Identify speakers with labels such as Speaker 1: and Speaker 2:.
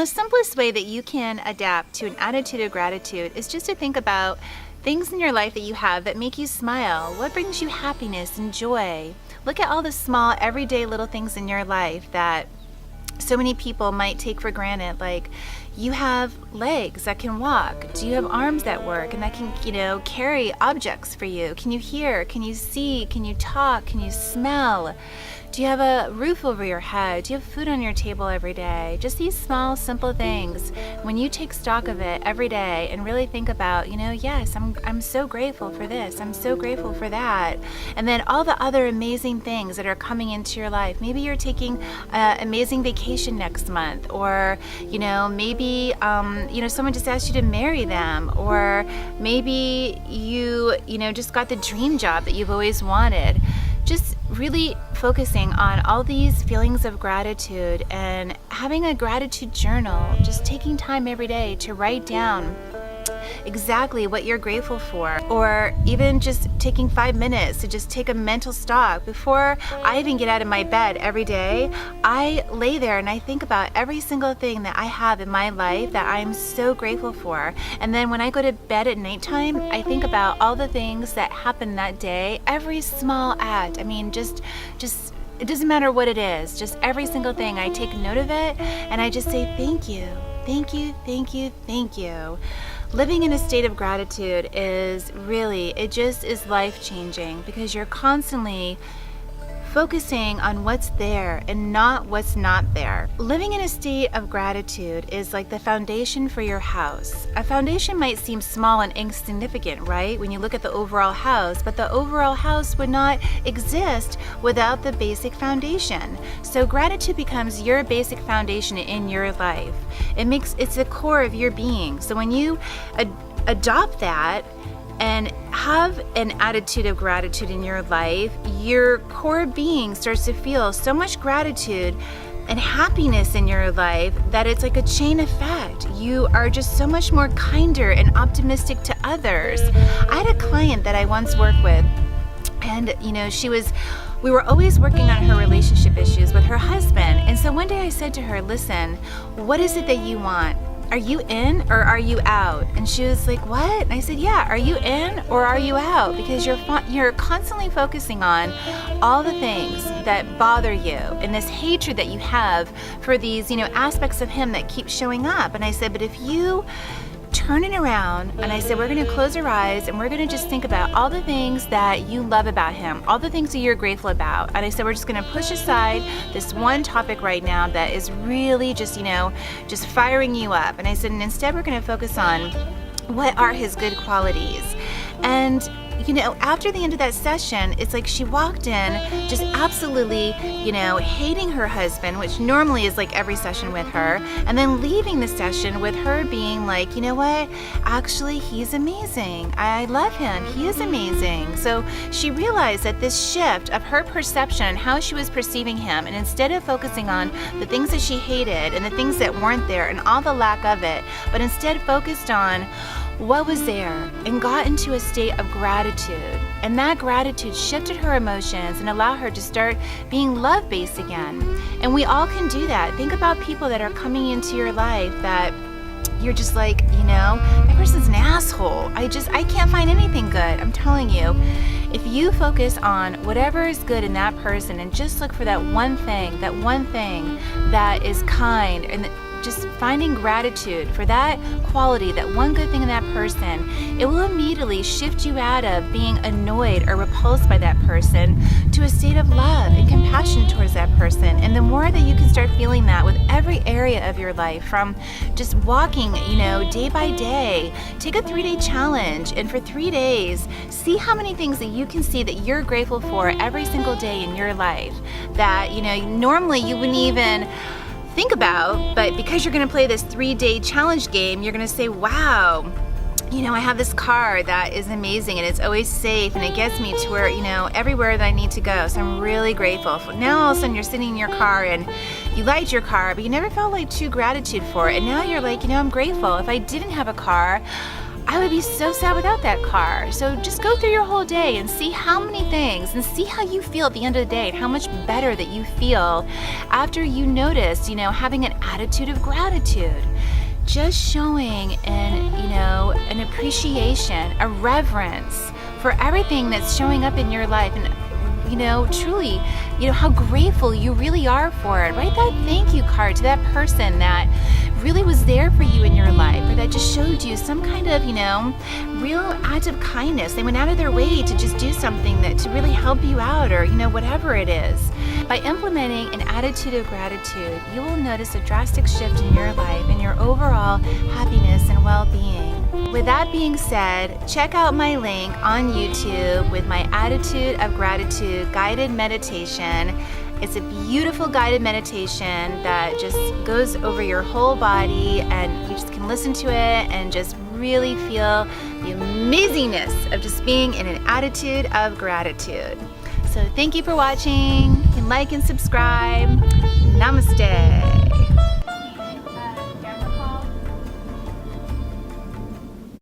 Speaker 1: most simplest way that you can adapt to an attitude of gratitude is just to think about things in your life that you have that make you smile. What brings you happiness and joy? Look at all the small, everyday little things in your life that so many people might take for granted. Like, you have legs that can walk. Do you have arms that work and that can, carry objects for you? Can you hear? Can you see? Can you talk? Can you smell? Do you have a roof over your head? Do you have food on your table every day? Just these small, simple things. When you take stock of it every day and really think about, yes, I'm so grateful for this. I'm so grateful for that. And then all the other amazing things that are coming into your life. Maybe you're taking an amazing vacation next month, or, maybe, someone just asked you to marry them, or maybe you just got the dream job that you've always wanted. Just really focusing on all these feelings of gratitude and having a gratitude journal, just taking time every day to write down exactly what you're grateful for, or even just taking 5 minutes to just take a mental stock. Before I even get out of my bed every day, I lay there and I think about every single thing that I have in my life that I'm so grateful for. And then when I go to bed at nighttime, I think about all the things that happened that day, every small act. Just it doesn't matter what it is, just every single thing. I take note of it and I just say thank you, thank you, thank you, thank you. Living in a state of gratitude is life-changing, because you're constantly focusing on what's there and not what's not there. Living in a state of gratitude is like the foundation for your house. A foundation might seem small and insignificant, right, when you look at the overall house, but the overall house would not exist without the basic foundation. So gratitude becomes your basic foundation in your life. It's the core of your being. So when you adopt that and have an attitude of gratitude in your life, your core being starts to feel so much gratitude and happiness in your life that it's like a chain effect. You are just so much more kinder and optimistic to others. I had a client that I once worked with, and we were always working on her relationship issues with her husband. And so one day I said to her, listen, what is it that you want? Are you in or are you out? And she was like, what? And I said, yeah, are you in or are you out? Because you're constantly focusing on all the things that bother you and this hatred that you have for these, aspects of him that keep showing up. And I said, but if you turn it around, and I said, we're going to close our eyes and we're going to just think about all the things that you love about him, all the things that you're grateful about. And I said, we're just going to push aside this one topic right now that is really just firing you up. And I said, and instead we're going to focus on what are his good qualities. And after the end of that session, it's like she walked in just absolutely, hating her husband, which normally is like every session with her, and then leaving the session with her being like, you know what, actually, he's amazing. I love him. He is amazing. So she realized that this shift of her perception and how she was perceiving him, and instead of focusing on the things that she hated and the things that weren't there and all the lack of it, but instead focused on what was there and got into a state of gratitude. And that gratitude shifted her emotions and allowed her to start being love-based again. And we all can do that. Think about people that are coming into your life that you're just like, that person's an asshole. I can't find anything good. I'm telling you, if you focus on whatever is good in that person and just look for that one thing that is kind, and just finding gratitude for that quality, that one good thing in that person, it will immediately shift you out of being annoyed or repulsed by that person to a state of love and compassion towards that person. And the more that you can start feeling that with every area of your life, from just walking, day by day, take a 3-day challenge, and for 3 days, see how many things that you can see that you're grateful for every single day in your life that, normally you wouldn't even think about, but because you're going to play this 3-day challenge game, you're going to say, wow, I have this car that is amazing and it's always safe and it gets me to where, everywhere that I need to go. So I'm really grateful. Now all of a sudden you're sitting in your car and you liked your car, but you never felt like true gratitude for it. And now you're like, I'm grateful. If I didn't have a car, I would be so sad without that car. So just go through your whole day and see how many things and see how you feel at the end of the day and how much better that you feel after you notice, having an attitude of gratitude. Just showing an appreciation, a reverence for everything that's showing up in your life, and truly, how grateful you really are for it. Write that thank you card to that person that really was there for you in your life, or that just showed you some kind of, real act of kindness. They went out of their way to just do something to really help you out, or, whatever it is. By implementing an attitude of gratitude, you will notice a drastic shift in your life and your overall happiness and well-being. With that being said, check out my link on YouTube with my Attitude of Gratitude guided meditation. It's a beautiful guided meditation that just goes over your whole body, and you just can listen to it and just really feel the amazingness of just being in an attitude of gratitude. So thank you for watching. You can like and subscribe. Namaste.